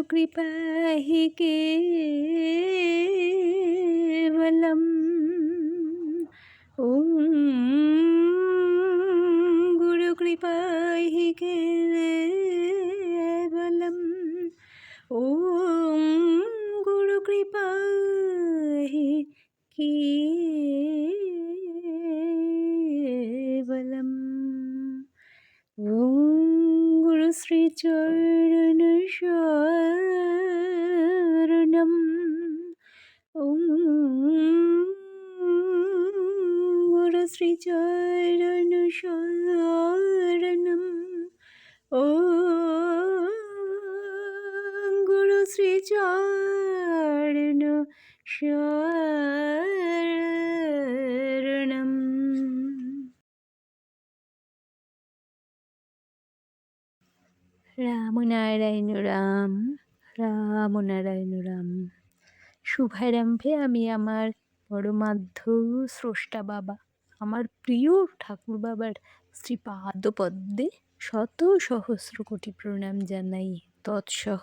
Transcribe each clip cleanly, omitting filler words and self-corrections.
गुरुकृपा हि केवलम्। ॐ गुरुकृपा हि केवलम्। ॐ गुरुकृपा हि केवलम्। ॐ गुरुश्रीचरण शरणम्। ॐ गुरुश्रीचरण शरणम्। ॐ गुरुश्रीचरण शरणम्। রামনারায়ণ রাম, রামনারায়ণ রাম। শুভারম্ভে আমি আমার পরমাধ্য স্রষ্টা বাবা, আমার প্রিয় ঠাকুর বাবার শ্রীপাদপদ্মে শত সহস্র কোটি প্রণাম জানাই। তৎসহ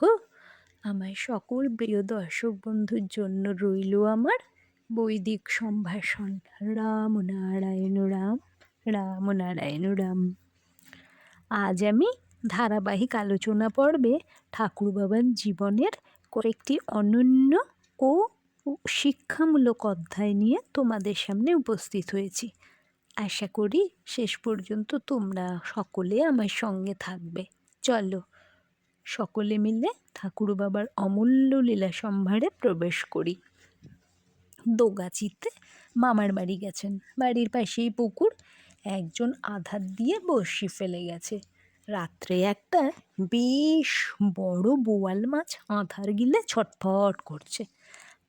আমার সকল প্রিয় দর্শক বন্ধুর জন্য রইল আমার বৈদিক সম্ভাষণ। রামনারায়ণ রাম, রামনারায়ণ রাম। আজ আমি ধারাবাহিক আলোচনা পর্বে ঠাকুর বাবার জীবনের কয়েকটি অনন্য ও শিক্ষামূলক অধ্যায় নিয়ে তোমাদের সামনে উপস্থিত হয়েছি। আশা করি শেষ পর্যন্ত তোমরা সকলে আমার সঙ্গে থাকবে। চলো সকলে মিলে ঠাকুর বাবার অমূল্য লীলা সম্ভারে প্রবেশ করি। দোগাছিতে মামার বাড়ি গেছেন। বাড়ির পাশেই পুকুর। একজন আধার দিয়ে বড়শি ফেলে গেছে। রাত্রে একটা বেশ বড় বোয়াল মাছ আধার গিলে ছটফট করছে।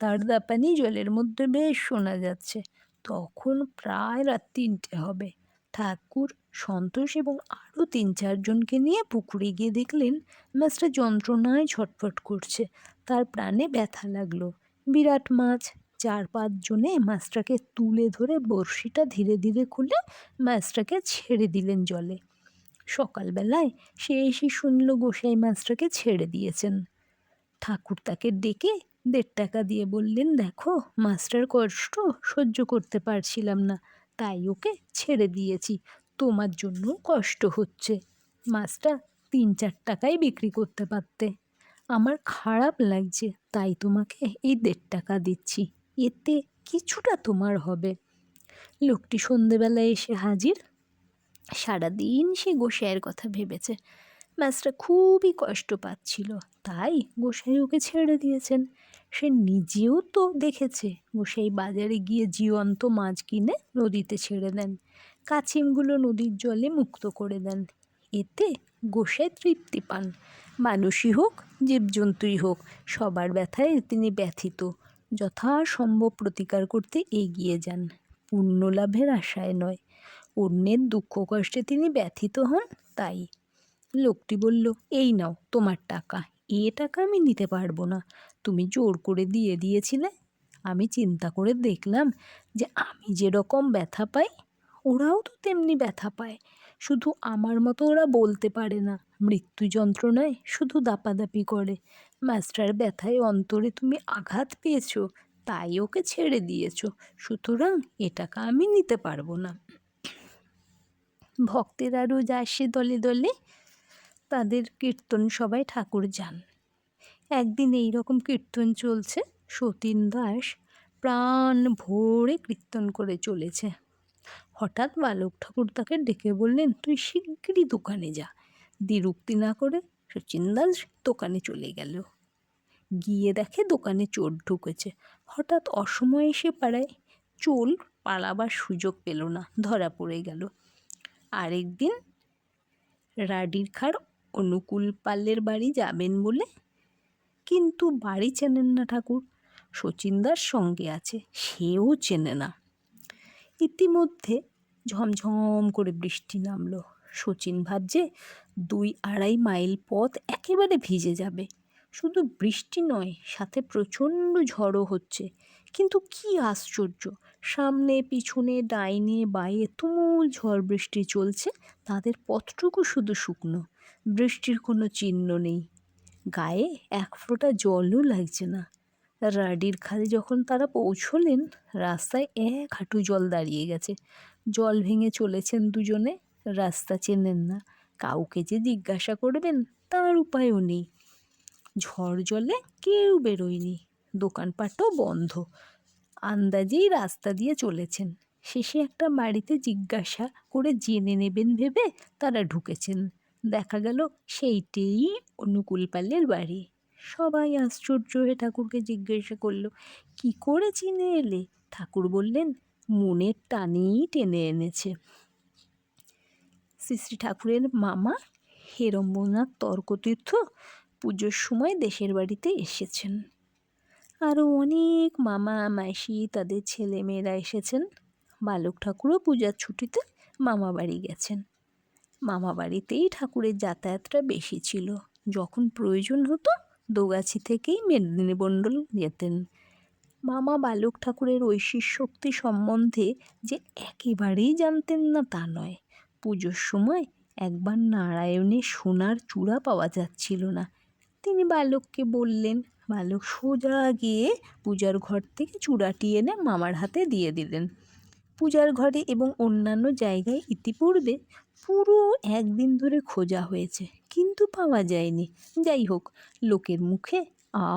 তার দাপানি জলের মধ্যে বেশ শোনা যাচ্ছে। তখন প্রায় রাত 3টে হবে। ঠাকুর, সন্তোষ এবং আরও 3-4জনকে নিয়ে পুকুরে গিয়ে দেখলেন মাছটা যন্ত্রণায় ছটফট করছে। তার প্রাণে ব্যথা লাগলো। বিরাট মাছ। 4-5 জনে মাছটাকে তুলে ধরে বড়শিটা ধীরে ধীরে খুলে মাছটাকে ছেড়ে দিলেন জলে। সকালবেলায় সে এসে শুনল গোসাই মাছটাকে ছেড়ে দিয়েছেন। ঠাকুর তাকে ডেকে 1.5 টাকা দিয়ে বললেন, দেখো মাছটার কষ্ট সহ্য করতে পারছিলাম না, তাই ওকে ছেড়ে দিয়েছি। তোমার জন্য কষ্ট হচ্ছে। মাছটা 3-4 টাকায় বিক্রি করতে পারতে। আমার খারাপ লাগছে, তাই তোমাকে এই 1.5 টাকা দিচ্ছি। এতে কিছুটা তোমার হবে। লোকটি সন্ধেবেলায় এসে হাজির। সারাদিন সে গোসাইয়ের কথা ভেবেছে। মাছটা খুবই কষ্ট পাচ্ছিল, তাই গোসাই ওকে ছেড়ে দিয়েছেন। সে নিজেও তো দেখেছে গোসাই বাজারে গিয়ে জীবন্ত মাছ কিনে নদীতে ছেড়ে দেন। কাছিমগুলো নদীর জলে মুক্ত করে দেন। এতে গোসাই তৃপ্তি পান। মানুষই হোক, জীবজন্তুই হোক, সবার ব্যথায় তিনি ব্যথিত। যথাসম্ভব প্রতিকার করতে এগিয়ে যান, পুণ্য লাভের আশায় নয়। অন্যের দুঃখ কষ্টে তিনি ব্যথিত হন, তাই। লোকটি বলল, এই নাও তোমার টাকা। এ টাকা আমি নিতে পারবো না, তুমি জোর করে দিয়ে দিয়েছিলে। আমি চিন্তা করে দেখলাম যে আমি যেরকম ব্যথা পাই ওরাও তো তেমনি ব্যথা পায়, শুধু আমার মতো ওরা বলতে পারে না। মৃত্যু যন্ত্রণায় শুধু দাপাদাপি করে। মাস্টার ব্যথায় অন্তরে তুমি আঘাত পেয়েছো, তাই ওকে ছেড়ে দিয়েছো। সুতরাং এ টাকা আমি নিতে পারবো না। ভক্তেরা রোজ আসে দলে দলে, তাদের কীর্তন সবাই ঠাকুর যান। একদিন এই রকম কীর্তন চলছে। সতীন দাস প্রাণ ভরে কীর্তন করে চলেছে। হঠাৎ বালক ঠাকুর তাকে ডেকে বললেন, তুই শিগগিরই দোকানে যা। দ্বিরুক্তি না করে সচিন দাস দোকানে চলে গেল। গিয়ে দেখে দোকানে চোর ঢুকেছে। হঠাৎ অসময়ে এসে পাড়ায়। চোর পালাবার সুযোগ পেল না, ধরা পড়ে গেল। আরেকদিন রাডির খাড় অনুকূল পালের বাড়ি যাবেন বলে, কিন্তু বাড়ি চেনেন না ঠাকুর। শচীনদার সঙ্গে আছে, সেও চেনে না। ইতিমধ্যে ঝমঝম করে বৃষ্টি নামলো। শচীন ভাবছে 2-2.5 মাইল পথ একেবারে ভিজে যাবে। শুধু বৃষ্টি নয়, সাথে প্রচণ্ড ঝড়ও হচ্ছে। কিন্তু কি আশ্চর্য, সামনে পিছনে ডাইনে বাঁয়ে তুমুল ঝড় বৃষ্টি চলছে, তাদের পথটুকু শুধু শুকনো, বৃষ্টির কোনো চিহ্ন নেই। গায়ে এক ফোঁটা জলও লাগছে না। রাডির খালে যখন তারা পৌঁছলেন, রাস্তায় এক হাঁটু জল দাঁড়িয়ে গেছে। জল ভেঙে চলেছেন দুজনে, রাস্তা চেনেন না, কাউকে যে জিজ্ঞাসা করবেন তার উপায়ও নেই। ঝড় জলে কেউ বেরোয়নি, দোকানপাটও বন্ধ, আন্দাজেই রাস্তা দিয়ে চলেছেন। শেষে একটা বাড়িতে জিজ্ঞাসা করে জেনে নেবেন ভেবে তারা ঢুকেছেন। দেখা গেল সেইটেই অনুকূল পালের বাড়ি। সবাই আশ্চর্য হয়ে ঠাকুরকে জিজ্ঞাসা করলো, কি করে চিনে এলে? ঠাকুর বললেন, মনের টানেই টেনে এনেছে। শ্রী শ্রী ঠাকুরের মামা হেরম্বনাথ তর্কতীর্থ পুজোর সময় দেশের বাড়িতে এসেছেন। আরও অনেক মামা মাসি তাদের ছেলে মেয়েরা এসেছেন। বালক ঠাকুরও পূজার ছুটিতে মামা বাড়ি গেছেন। মামা বাড়িতেই ঠাকুরের যাতায়াতটা বেশি ছিল। যখন প্রয়োজন হতো দোগাছি থেকেই মেদিনীমণ্ডল যেতেন। মামা বালক ঠাকুরের ঐশী শক্তি সম্বন্ধে যে একেবারেই জানতেন না তা নয়। পুজোর সময় একবার নারায়ণের সোনার চূড়া পাওয়া যাচ্ছিল না। তিনি বালককে বললেন, বালক সোজা গিয়ে পূজার ঘর থেকে চূড়াটি এনে মামার হাতে দিয়ে দিলেন। পূজার ঘরে এবং অন্যান্য জায়গায় ইতিপূর্বে পুরো একদিন ধরে খোঁজা হয়েছে, কিন্তু পাওয়া যায়নি। যাই হোক, লোকের মুখে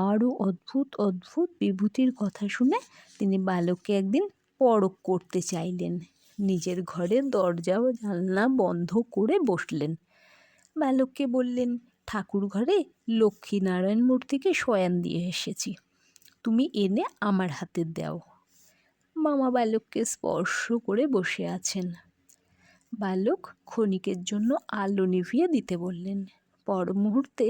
আরও অদ্ভুত অদ্ভুত বিভূতির কথা শুনে তিনি বালককে একদিন পরখ করতে চাইলেন। নিজের ঘরের দরজা ও জানলা বন্ধ করে বসলেন। বালককে বললেন, ঠাকুর ঘরে লক্ষ্মীনারায়ণ মূর্তিকে শয়ান দিয়ে এসেছি, তুমি এনে আমার হাতে দাও। মামা বালককে স্পর্শ করে বসে আছেন। বালক ক্ষণিকের জন্য আলো নিভিয়ে দিতে বললেন। পর মুহূর্তে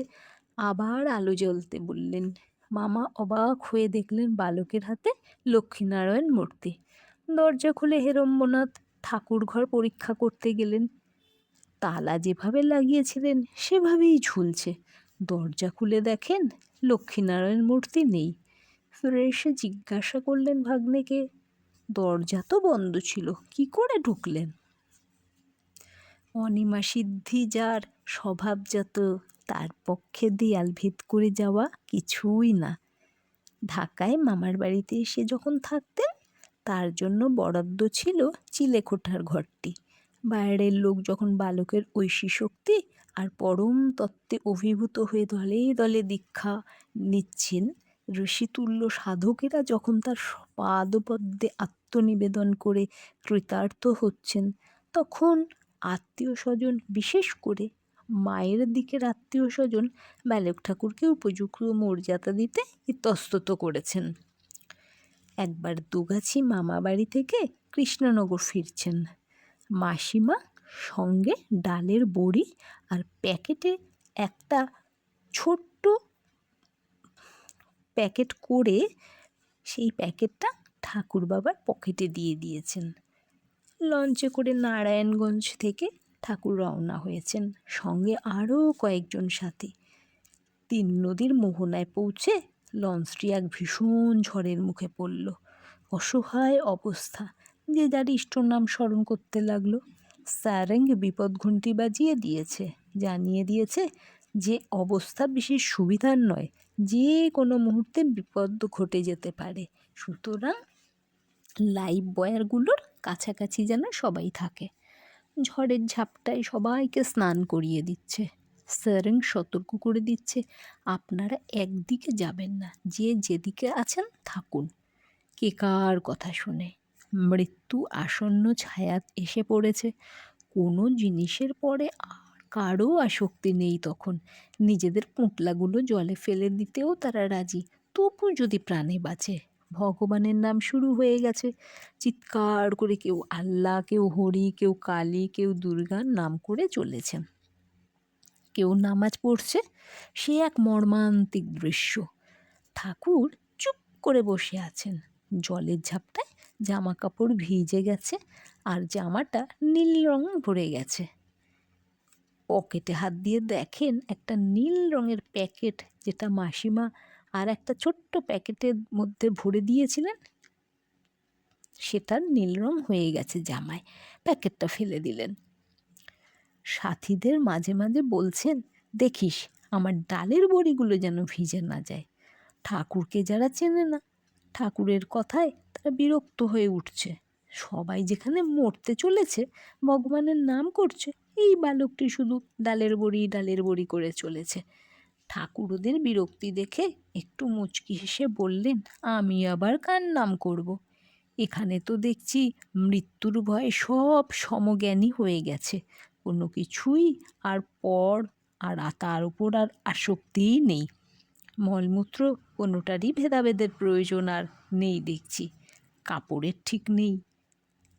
আবার আলো জ্বলতে বললেন। মামা অবাক হয়ে দেখলেন বালকের হাতে লক্ষ্মীনারায়ণ মূর্তি। দরজা খুলে হেরম্বনাথ ঠাকুর ঘর পরীক্ষা করতে গেলেন। তালা যেভাবে লাগিয়েছিলেন সেভাবেই ঝুলছে। দরজা খুলে দেখেন লক্ষ্মীনারায়ণ মূর্তি নেই। ফিরে এসে জিজ্ঞাসা করলেন ভাগ্নেকে, দরজা তো বন্ধ ছিল, কি করে ঢুকলেন? অনিমা সিদ্ধি যার স্বভাবজাত, তার পক্ষে দেয়াল ভেদ করে যাওয়া কিছুই না। ঢাকায় মামার বাড়িতে এসে যখন থাকতেন, তার জন্য বরাদ্দ ছিল চিলেকোঠার ঘরটি। বাইরের লোক যখন বালকের ঐশী শক্তি আর পরম তত্ত্বে অভিভূত হয়ে দলে দলে দীক্ষা নিচ্ছেন, ঋষিতুল্য সাধকেরা যখন তার পাদপদ্মে আত্মনিবেদন করে কৃতার্থ হচ্ছেন, তখন আত্মীয় স্বজন, বিশেষ করে মায়ের দিকের আত্মীয় স্বজন বালক ঠাকুরকে উপযুক্ত মর্যাদা দিতে ইতস্তত করেছেন। একবার দুগাছি মামা বাড়ি থেকে কৃষ্ণনগর ফিরছেন। মাসিমা সঙ্গে ডালের বড়ি আর প্যাকেটে একটা ছোট্ট প্যাকেট করে সেই প্যাকেটটা ঠাকুর বাবার পকেটে দিয়ে দিয়েছেন। লঞ্চে করে নারায়ণগঞ্জ থেকে ঠাকুর রওনা হয়েছেন, সঙ্গে আরও কয়েকজন সাথী। তিন নদীর মোহনায় পৌঁছে লঞ্চটি এক ভীষণ ঝড়ের মুখে পড়ল। অসহায় অবস্থা, যে যার ইষ্টর নাম স্মরণ করতে লাগলো। স্যারেং বিপদ ঘণ্টি বাজিয়ে দিয়েছে, জানিয়ে দিয়েছে যে অবস্থা বিশেষ সুবিধার নয়, যে কোনো মুহূর্তে বিপদ ঘটে যেতে পারে, সুতরাং লাইফ বয়ারগুলোর কাছাকাছি যেন সবাই থাকে। ঝড়ের ঝাপটায় সবাইকে স্নান করিয়ে দিচ্ছে। স্যারেং সতর্ক করে দিচ্ছে, আপনারা একদিকে যাবেন না, যে যেদিকে আছেন থাকুন। কে কার কথা শুনে? মৃত্যু আসন্ন ছায়াত এসে পড়েছে। কোনো জিনিসের পরে আর কারও আসক্তি নেই তখন। নিজেদের পোঁটলাগুলো জলে ফেলে দিতেও তারা রাজি, তবু যদি প্রাণে বাঁচে। ভগবানের নাম শুরু হয়ে গেছে। চিৎকার করে কেউ আল্লাহ, কেউ হরি, কেউ কালী, কেউ দুর্গার নাম করে চলেছেন। কেউ নামাজ পড়ছে। সে এক মর্মান্তিক দৃশ্য। ঠাকুর চুপ করে বসে আছেন। জলের ঝাপটায় জামা কাপড় ভিজে গেছে আর জামাটা নীল রং ভরে গেছে। পকেটে হাত দিয়ে দেখেন একটা নীল রঙের প্যাকেট, যেটা মাসিমা আর একটা ছোট্ট প্যাকেটের মধ্যে ভরে দিয়েছিলেন, সেটার নীল রং হয়ে গেছে জামায়। প্যাকেটটা ফেলে দিলেন। সাথীদের মাঝে মাঝে বলছেন, দেখিস আমার ডালের বড়িগুলো যেন ভিজে না যায়। ঠাকুরকে যারা চেনে না, ঠাকুরের কথায় তারা বিরক্ত হয়ে উঠছে। সবাই যেখানে মরতে চলেছে, ভগবানের নাম করছে, এই বালকটি শুধু ডালের বড়ি করে চলেছে। ঠাকুর ওদের বিরক্তি দেখে একটু মুচকি হেসে বললেন, আমি আবার কার নাম করব? এখানে তো দেখছি মৃত্যুর ভয়ে সব সমজ্ঞানী হয়ে গেছে, কোনো কিছুই আর পর আর তার উপর আর আসক্তিই নেই। মলমূত্র কোনোটারই ভেদাভেদের প্রয়োজন আর নেই দেখছি। কাপড়ের ঠিক নেই,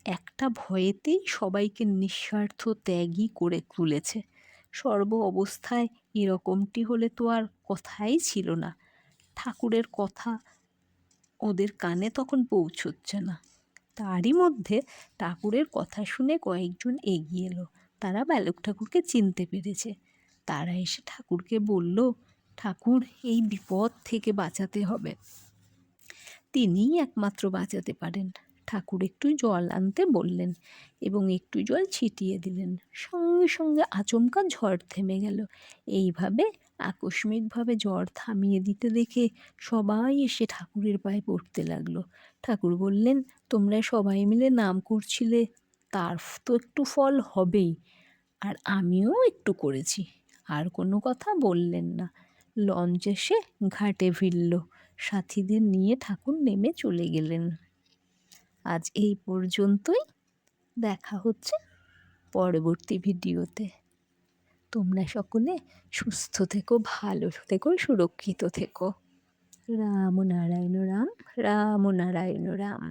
একটা ভয়েতেই সবাইকে নিঃস্বার্থ ত্যাগই করে তুলেছে। সর্ব অবস্থায় এরকমটি হলে তো আর কথাই ছিল না। ঠাকুরের কথা ওদের কানে তখন পৌঁছচ্ছে না। তারই মধ্যে ঠাকুরের কথা শুনে কয়েকজন এগিয়ে এলো। তারা বালক ঠাকুরকে চিনতে পেরেছে। তারা এসে ঠাকুরকে বলল, ঠাকুর, এই বিপদ থেকে বাঁচাতে হবে, তিনিই একমাত্র বাঁচাতে পারেন। ঠাকুর একটু জল আনতে বললেন এবং একটু জল ছিটিয়ে দিলেন। সঙ্গে সঙ্গে আচমকা ঝড় থেমে গেল। এইভাবে আকস্মিকভাবে ঝড় থামিয়ে দিতে দেখে সবাই এসে ঠাকুরের পায়ে পড়তে লাগলো। ঠাকুর বললেন, তোমরা সবাই মিলে নাম করছিলে, তার তো একটু ফল হবেই, আর আমিও একটু করেছি। আর কোনো কথা বললেন না। লঞ্চ এসে ঘাটে ফিরল। সাথীদের নিয়ে ঠাকুর নেমে চলে গেলেন। আজ এই পর্যন্তই। দেখা হচ্ছে পরবর্তী ভিডিওতে। তোমরা সকলে সুস্থ থেকো, ভালো থেকো, সুরক্ষিত থেকো। রাম নারায়ণ রাম, রাম নারায়ণ রাম।